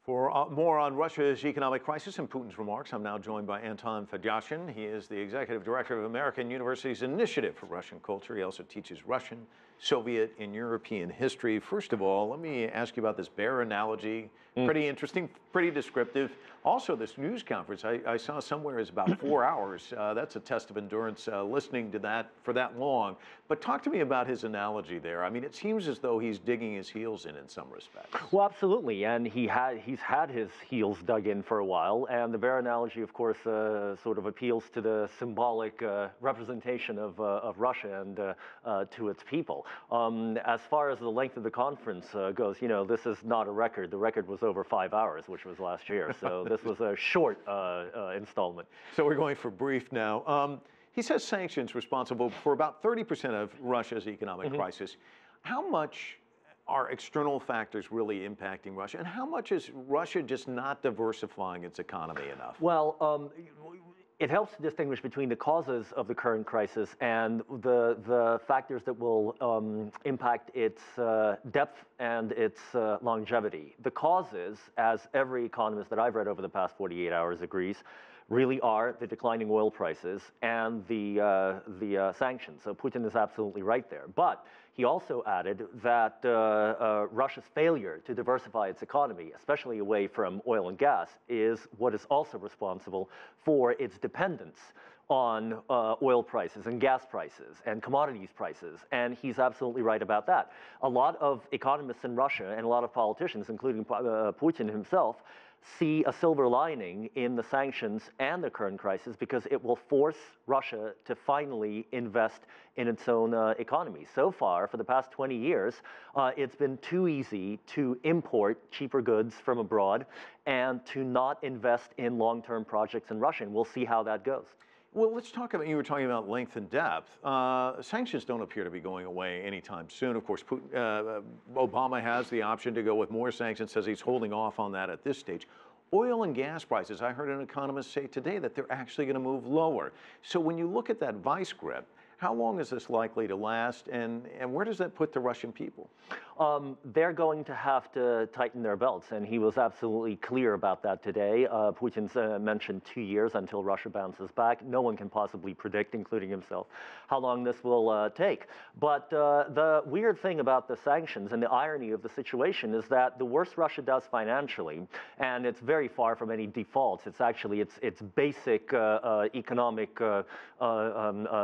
For more on Russia's economic crisis and Putin's remarks, I'm now joined by Anton Fedyashin. He is the executive director of American University's Initiative for Russian Culture. He also teaches Russian, Soviet, and European history. First of all, let me ask you about this bear analogy. Pretty interesting, pretty descriptive. Also, this news conference I saw somewhere is about 4 hours. That's a test of endurance listening to that for that long. But talk to me about his analogy there. I mean, it seems as though he's digging his heels in some respects. Well, absolutely, and he's had his heels dug in for a while, and the bear analogy, of course, sort of appeals to the symbolic representation of Russia and to its people. As far as the length of the conference goes, you know, this is not a record. The record was over 5 hours, which was last year, so this was a short installment. So we're going for brief now. He says sanctions responsible for about 30% of Russia's economic crisis. How much are external factors really impacting Russia, and how much is Russia just not diversifying its economy enough? Well, it helps to distinguish between the causes of the current crisis and the factors that will impact its depth and its longevity. The causes, as every economist that I've read over the past 48 hours agrees, really are the declining oil prices and the sanctions. So Putin is absolutely right there. But he also added that Russia's failure to diversify its economy, especially away from oil and gas, is what is also responsible for its dependence on oil prices and gas prices and commodities prices. And he's absolutely right about that. A lot of economists in Russia and a lot of politicians, including Putin himself, see a silver lining in the sanctions and the current crisis because it will force Russia to finally invest in its own economy. So far, for the past 20 years, it's been too easy to import cheaper goods from abroad and to not invest in long-term projects in Russia. And we'll see how that goes. Well, let's talk about, you were talking about length and depth. Sanctions don't appear to be going away anytime soon. Of course, Obama has the option to go with more sanctions, says he's holding off on that at this stage. Oil and gas prices, I heard an economist say today that they're actually going to move lower. So when you look at that vice grip, how long is this likely to last, and where does that put the Russian people? They're going to have to tighten their belts, and he was absolutely clear about that today. Putin's mentioned 2 years until Russia bounces back. No one can possibly predict, including himself, how long this will take. But the weird thing about the sanctions and the irony of the situation is that the worse Russia does financially, and it's very far from any defaults, it's actually its basic economic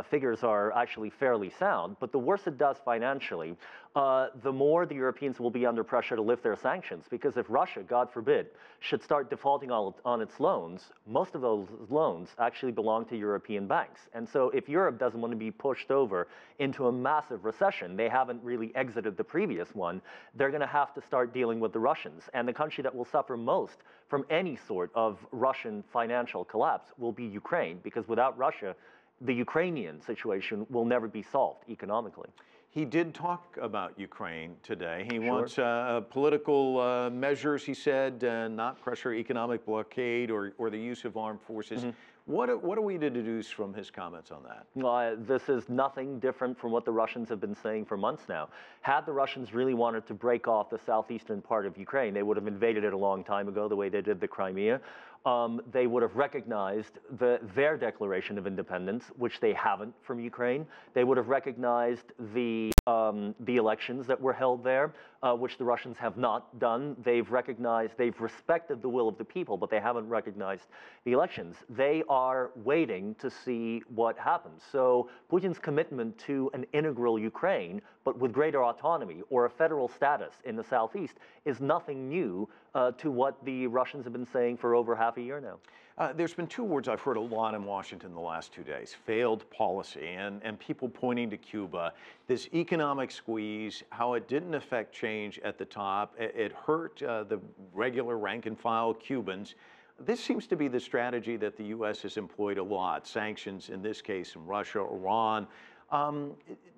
figures are actually fairly sound, but the worse it does financially, the more the Europeans will be under pressure to lift their sanctions. Because if Russia, God forbid, should start defaulting on its loans, most of those loans actually belong to European banks. And so if Europe doesn't want to be pushed over into a massive recession, they haven't really exited the previous one, they're going to have to start dealing with the Russians. And the country that will suffer most from any sort of Russian financial collapse will be Ukraine, because without Russia, the Ukrainian situation will never be solved economically. He did talk about Ukraine today. He wants political measures, he said, not pressure economic blockade or the use of armed forces. What are we to deduce from his comments on that? This is nothing different from what the Russians have been saying for months now. Had the Russians really wanted to break off the southeastern part of Ukraine, they would have invaded it a long time ago, the way they did the Crimea. They would have recognized their declaration of independence, which they haven't from Ukraine. They would have recognized the elections that were held there, which the Russians have not done. They've respected the will of the people, but they haven't recognized the elections. They are waiting to see what happens. So Putin's commitment to an integral Ukraine, but with greater autonomy or a federal status in the southeast, is nothing new to what the Russians have been saying for over half a year now. There's been two words I've heard a lot in Washington the last 2 days: failed policy, and people pointing to Cuba. This economic squeeze, how it didn't affect change at the top. It hurt the regular rank and file Cubans. This seems to be the strategy that the U.S. has employed a lot. Sanctions, in this case, from Russia, Iran.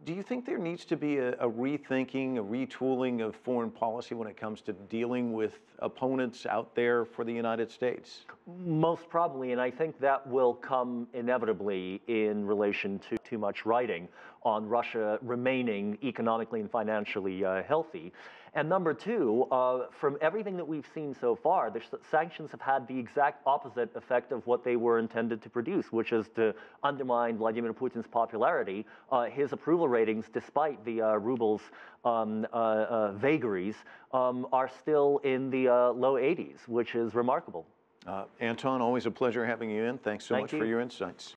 Do you think there needs to be a rethinking, a retooling of foreign policy when it comes to dealing with opponents out there for the United States? Most probably, and I think that will come inevitably in relation to too much writing on Russia remaining economically and financially healthy. And number two, from everything that we've seen so far, the sanctions have had the exact opposite effect of what they were intended to produce, which is to undermine Vladimir Putin's popularity. His approval ratings, despite the ruble's vagaries, are still in the low 80s, which is remarkable. Anton, always a pleasure having you in. Thanks so much for your insights.